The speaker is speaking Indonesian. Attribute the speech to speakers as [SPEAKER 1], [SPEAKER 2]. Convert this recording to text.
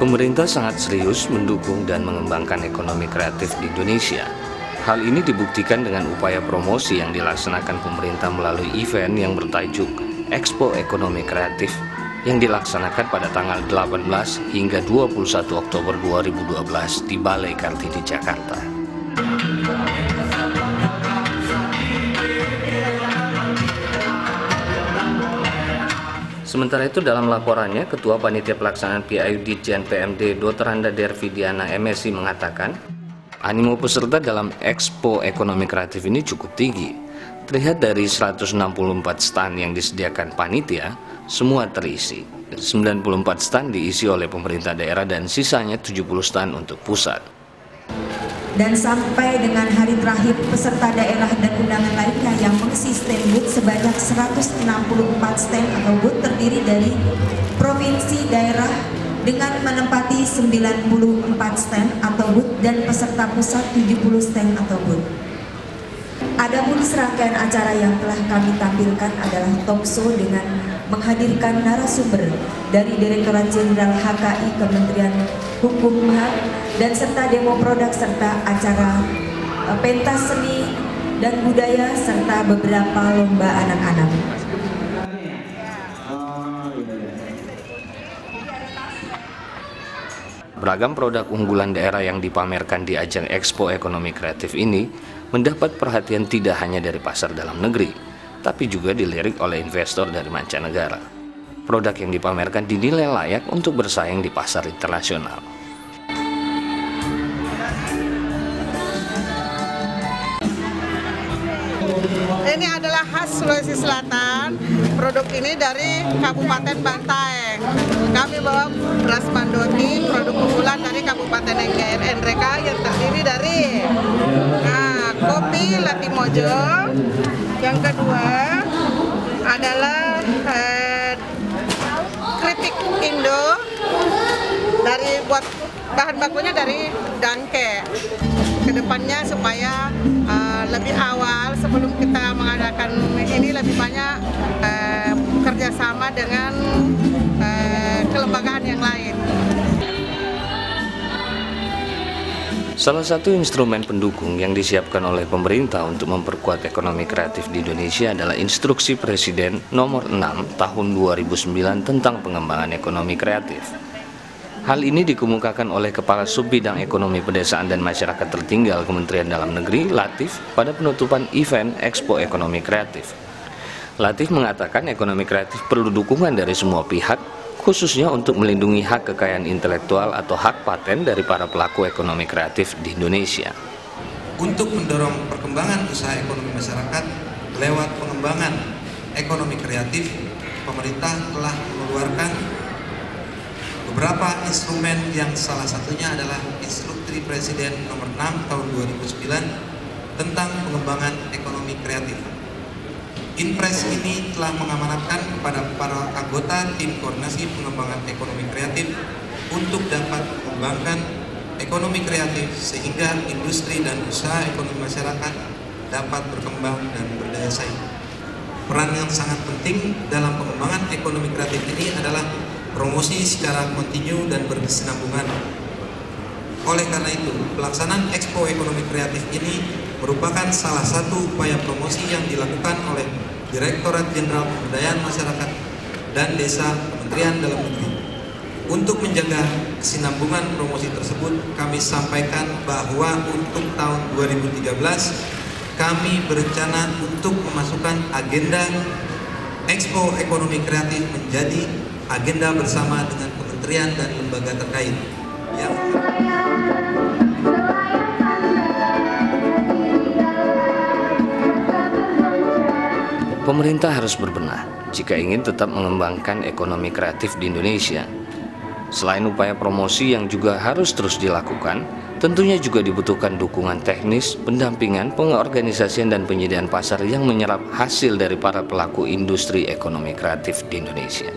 [SPEAKER 1] Pemerintah sangat serius mendukung dan mengembangkan ekonomi kreatif di Indonesia. Hal ini dibuktikan dengan upaya promosi yang dilaksanakan pemerintah melalui event yang bertajuk Expo Ekonomi Kreatif yang dilaksanakan pada tanggal 18 hingga 21 Oktober 2012 di Balai Kartini, Jakarta. Sementara itu dalam laporannya, Ketua Panitia Pelaksanaan PIU Ditjen PMD Dr. Anda Dervidiana MSI mengatakan, animo peserta dalam Expo Ekonomi Kreatif ini cukup tinggi. Terlihat dari 164 stand yang disediakan panitia, semua terisi. 94 stand diisi oleh pemerintah daerah dan sisanya 70 stand untuk pusat.
[SPEAKER 2] Dan sampai dengan hari terakhir, peserta daerah dan undangan lainnya yang mengisi stand booth sebanyak 164 stand atau booth terdiri dari provinsi, daerah dengan menempati 94 stand atau booth dan peserta pusat 70 stand atau booth. Adapun serangkaian acara yang telah kami tampilkan adalah talk show dengan menghadirkan narasumber dari Direktorat Jenderal HKI Kementerian Hukum HAM dan serta demo produk serta acara pentas seni dan budaya serta beberapa lomba anak-anak.
[SPEAKER 1] Beragam produk unggulan daerah yang dipamerkan di ajang Expo Ekonomi Kreatif ini mendapat perhatian tidak hanya dari pasar dalam negeri, tapi juga dilirik oleh investor dari mancanegara. Produk yang dipamerkan dinilai layak untuk bersaing di pasar internasional.
[SPEAKER 3] Ini adalah khas Sulawesi Selatan. Produk ini dari Kabupaten Bantaeng. Kami bawa beras mandoti, produk unggulan dari Kabupaten NGRNRK yang terdiri dari kopi Latimojo. Yang kedua adalah keripik Indo, dari buat bahan bakunya dari Danke. Kedepannya supaya lebih awal sebelum kita mengadakan ini lebih banyak kerjasama dengan kelembagaan yang lain.
[SPEAKER 1] Salah satu instrumen pendukung yang disiapkan oleh pemerintah untuk memperkuat ekonomi kreatif di Indonesia adalah Instruksi Presiden Nomor 6 Tahun 2009 tentang pengembangan ekonomi kreatif. Hal ini dikemukakan oleh Kepala Subbidang Ekonomi Pedesaan dan Masyarakat Tertinggal Kementerian Dalam Negeri, Latif, pada penutupan event Expo Ekonomi Kreatif. Latif mengatakan ekonomi kreatif perlu dukungan dari semua pihak, khususnya untuk melindungi hak kekayaan intelektual atau hak paten dari para pelaku ekonomi kreatif di Indonesia.
[SPEAKER 4] Untuk mendorong perkembangan usaha ekonomi masyarakat lewat pengembangan ekonomi kreatif, pemerintah telah mengeluarkan beberapa instrumen yang salah satunya adalah Instruksi Presiden Nomor 6 Tahun 2009 tentang pengembangan ekonomi kreatif. Inpres ini telah mengamanatkan kepada para anggota tim koordinasi pengembangan ekonomi kreatif untuk dapat mengembangkan ekonomi kreatif sehingga industri dan usaha ekonomi masyarakat dapat berkembang dan berdaya saing. Peran yang sangat penting dalam pengembangan ekonomi kreatif ini adalah promosi secara kontinu dan berkesinambungan. Oleh karena itu, pelaksanaan Expo Ekonomi Kreatif ini merupakan salah satu upaya promosi yang dilakukan oleh Direktorat Jenderal Pemberdayaan Masyarakat dan Desa Kementerian Dalam Negeri. Untuk menjaga kesinambungan promosi tersebut, kami sampaikan bahwa untuk tahun 2013 kami berencana untuk memasukkan agenda Expo Ekonomi Kreatif menjadi agenda bersama dengan kementerian dan lembaga terkait. Ya.
[SPEAKER 1] Pemerintah harus berbenah jika ingin tetap mengembangkan ekonomi kreatif di Indonesia. Selain upaya promosi yang juga harus terus dilakukan, tentunya juga dibutuhkan dukungan teknis, pendampingan, pengorganisasian dan penyediaan pasar yang menyerap hasil dari para pelaku industri ekonomi kreatif di Indonesia.